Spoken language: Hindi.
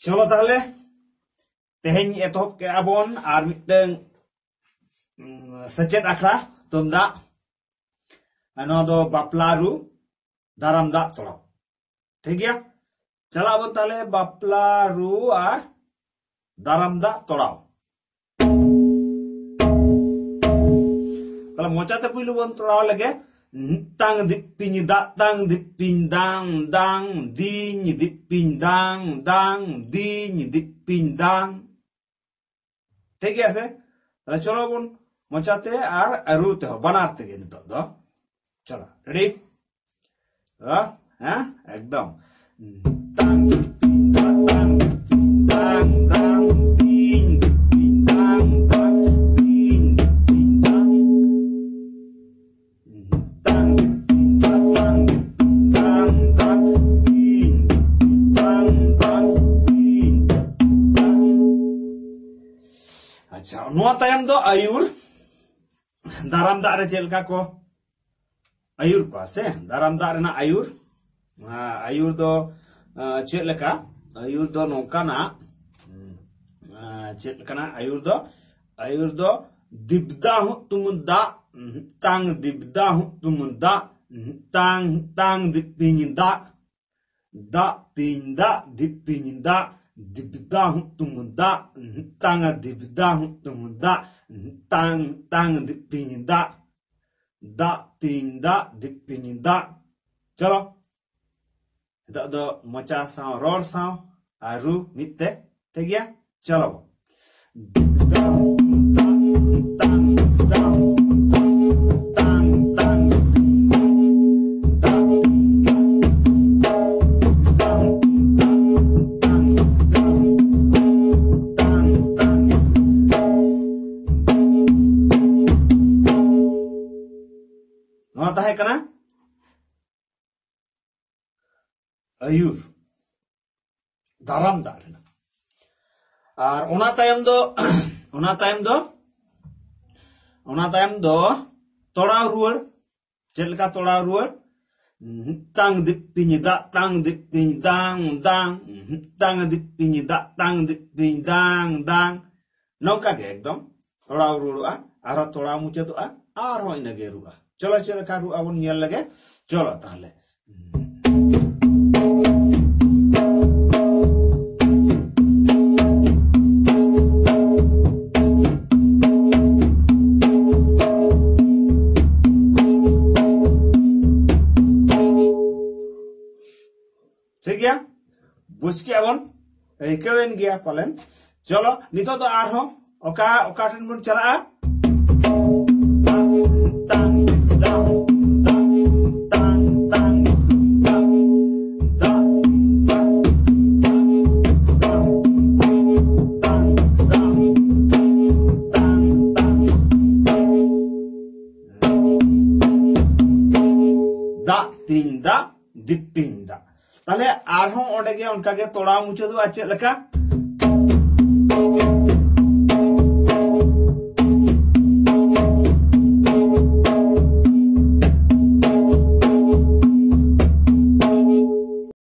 चलो ताहले तेहेñ एतहब के आबन आर मिटeng सेचेद आखड़ा तुमदाग नो दो बापला रु दाराम दाग तोड़ाव ठीक गया। चला बन ताहले बापला रु आर दाराम दाग तोड़ाव ताहले मोचाते पुइलु बन तोड़ाव लगे tang dipin dang dipin dang dang din dipin dang dang din dipin dang ठीक है ऐसे। चलो बन मोचाते आर अरुते हो बनाते गे नितो दो चलो रेडी हाँ एकदम tang dipin dang dipin dang dang din dipin dang dang din dipin dang अच्छा नुआ तायम दो आयुर दाराम दाग रे चेलका को आयुर को से दाराम दाग रेना आयुर आयुर दो चेलका आयुर दो नोकाना चेलकाना आयुर दो दिबदा who तुमुदा tang dibda hu tumunда tang tang dipinda da tinda dipinda dibda hu tumunда tang dibda hu tumunда tang tang dipinda da tinda dipinda चलो इधर दो मचा साव रोर साव आरु मिते ठीक गया। चलो दिबदा tang tang आयुर दाराम दाग रेना और ओना तायम दो तोड़ाव रुआड़ चेलका तोड़ाव रुआड़ tang dipin dang dang tang dipin dang dang नौका के एकदम तोड़ाव रुआ आरो तोड़ाव मुचादोआ आरो इनगे रुआ चलो चेलका रुआ बन नेल लगे चलो ताहले ठीक गया बुझ के बन रिकवेन गया पालन। चलो नितो तो आर हो ओका ओका ठन बन चला tang dang dang tang tang dang da tang tang tang da tinda dipinda ताले आरहों ओडे गे उनका गे तोड़ा मुचे दो अच्छे लका